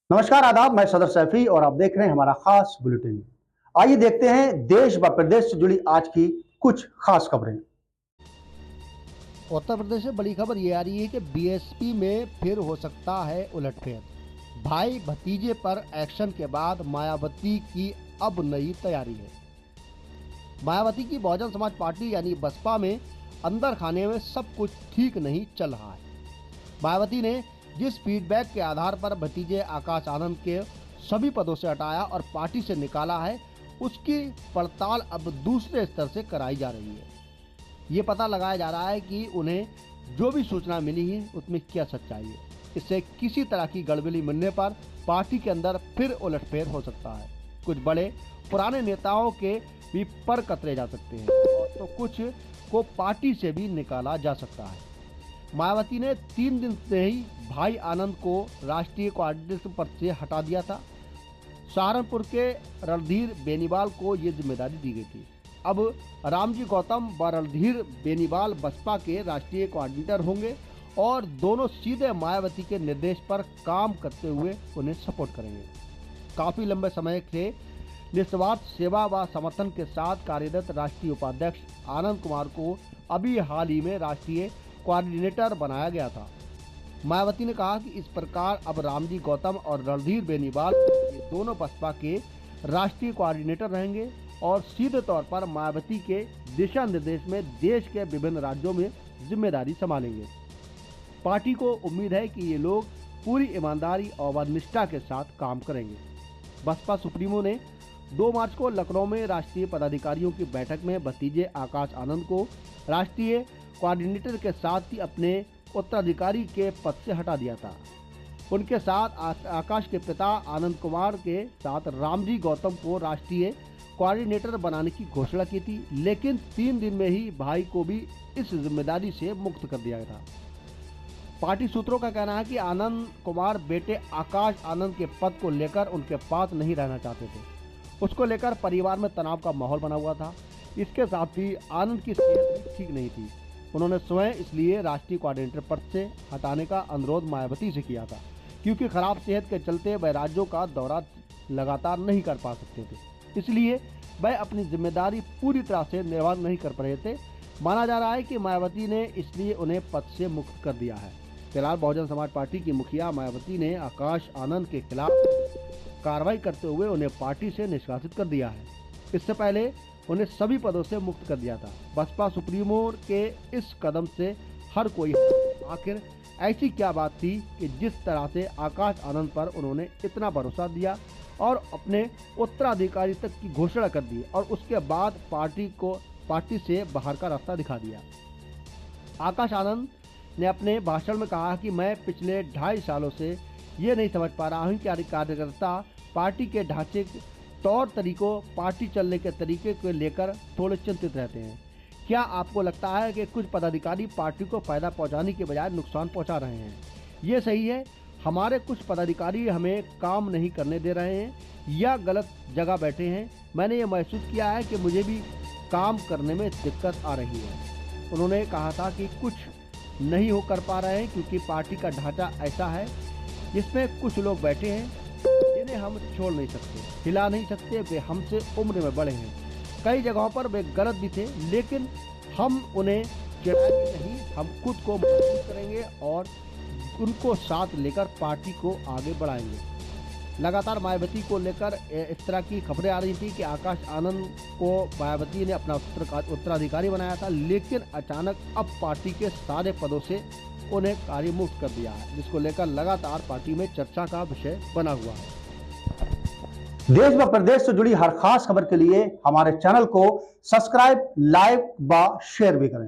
नमस्कार, आदाब। मैं सदर सैफी और आप देख रहे हैं हमारा खास बुलेटिन। आइए देखते हैं देश व प्रदेश से जुड़ी आज की कुछ खास खबरें। उत्तर प्रदेश से बड़ी खबर ये आ रही है कि बीएसपी में फिर हो सकता है उलटफेर। भाई भतीजे पर एक्शन के बाद मायावती की अब नई तैयारी है। मायावती की बहुजन समाज पार्टी यानी बसपा में अंदर खाने में सब कुछ ठीक नहीं चल रहा है। मायावती ने जिस फीडबैक के आधार पर भतीजे आकाश आनंद के सभी पदों से हटाया और पार्टी से निकाला है, उसकी पड़ताल अब दूसरे स्तर से कराई जा रही है। ये पता लगाया जा रहा है कि उन्हें जो भी सूचना मिली है उसमें क्या सच्चाई है। इससे किसी तरह की गड़बड़ी मिलने पर पार्टी के अंदर फिर उलटफेर हो सकता है। कुछ बड़े पुराने नेताओं के भी पर कतरे जा सकते हैं और तो कुछ को पार्टी से भी निकाला जा सकता है। मायावती ने 3 दिन से ही भाई आनंद को राष्ट्रीय कोऑर्डिनेटर पद से हटा दिया था। सहारनपुर के रणधीर बेनीवाल को ये जिम्मेदारी दी गई थी। अब रामजी गौतम व रणधीर बेनीवाल बसपा के राष्ट्रीय कोऑर्डिनेटर होंगे और दोनों सीधे मायावती के निर्देश पर काम करते हुए उन्हें सपोर्ट करेंगे। काफ़ी लंबे समय से निस्वार्थ सेवा व समर्थन के साथ कार्यरत राष्ट्रीय उपाध्यक्ष आनंद कुमार को अभी हाल ही में राष्ट्रीय कोऑर्डिनेटर बनाया गया था। मायावती ने कहा कि इस प्रकार अब रामजी गौतम और रणधीर बेनीवाल ये दोनों बसपा के राष्ट्रीय कोऑर्डिनेटर रहेंगे और सीधे तौर पर मायावती के दिशा निर्देश में देश के विभिन्न राज्यों में जिम्मेदारी संभालेंगे। पार्टी को उम्मीद है कि ये लोग पूरी ईमानदारी और निष्ठा के साथ काम करेंगे। बसपा सुप्रीमो ने 2 मार्च को लखनऊ में राष्ट्रीय पदाधिकारियों की बैठक में भतीजे आकाश आनंद को राष्ट्रीय कोऑर्डिनेटर के साथ ही अपने उत्तराधिकारी के पद से हटा दिया था। उनके साथ आकाश के पिता आनंद कुमार के साथ रामजी गौतम को राष्ट्रीय कोऑर्डिनेटर बनाने की घोषणा की थी, लेकिन 3 दिन में ही भाई को भी इस जिम्मेदारी से मुक्त कर दिया था। पार्टी सूत्रों का कहना है कि आनंद कुमार बेटे आकाश आनंद के पद को लेकर उनके पास नहीं रहना चाहते थे। उसको लेकर परिवार में तनाव का माहौल बना हुआ था। इसके साथ ही आनंद की सेहत भी ठीक नहीं थी। उन्होंने स्वयं इसलिए राष्ट्रीय कोऑर्डिनेटर पद से हटाने का अनुरोध मायावती से किया था, क्योंकि खराब सेहत के चलते वह राज्यों का दौरा लगातार नहीं कर पा सकते थे। इसलिए वह अपनी जिम्मेदारी पूरी तरह से निर्वाह नहीं कर पा रहे थे। माना जा रहा है कि मायावती ने इसलिए उन्हें पद से मुक्त कर दिया है। फिलहाल बहुजन समाज पार्टी की मुखिया मायावती ने आकाश आनंद के खिलाफ कार्रवाई करते हुए उन्हें पार्टी से निष्कासित कर दिया है। इससे पहले उन्हें सभी पदों से मुक्त कर दिया था। बसपा सुप्रीमो के इस कदम से हर कोई आखिर ऐसी क्या बात थी कि जिस तरह से आकाश आनंद पर उन्होंने इतना भरोसा दिया और अपने उत्तराधिकारी तक की घोषणा कर दी और उसके बाद पार्टी से बाहर का रास्ता दिखा दिया। आकाश आनंद ने अपने भाषण में कहा कि मैं पिछले 2.5 सालों से ये नहीं समझ पा रहा हूँ कि कार्यकर्ता पार्टी के ढांचे, तौर तरीकों, पार्टी चलने के तरीके को लेकर थोड़े चिंतित रहते हैं। क्या आपको लगता है कि कुछ पदाधिकारी पार्टी को फायदा पहुंचाने के बजाय नुकसान पहुंचा रहे हैं? ये सही है। हमारे कुछ पदाधिकारी हमें काम नहीं करने दे रहे हैं या गलत जगह बैठे हैं। मैंने ये महसूस किया है कि मुझे भी काम करने में दिक्कत आ रही है। उन्होंने कहा था कि कुछ नहीं हो कर पा रहे हैं क्योंकि पार्टी का ढांचा ऐसा है जिसमें कुछ लोग बैठे हैं जिन्हें हम छोड़ नहीं सकते, हिला नहीं सकते। वे हमसे उम्र में बड़े हैं। कई जगहों पर वे गलत भी थे, लेकिन हम उन्हें चिढ़ाएंगे नहीं। हम खुद को मजबूत करेंगे और उनको साथ लेकर पार्टी को आगे बढ़ाएंगे। लगातार मायावती को लेकर इस तरह की खबरें आ रही थी कि आकाश आनंद को मायावती ने अपना उत्तराधिकारी बनाया था, लेकिन अचानक अब पार्टी के सारे पदों से उन्हें कार्यमुक्त कर दिया है, जिसको लेकर लगातार पार्टी में चर्चा का विषय बना हुआ है। देश व प्रदेश से जुड़ी हर खास खबर के लिए हमारे चैनल को सब्सक्राइब, लाइक व शेयर भी करें।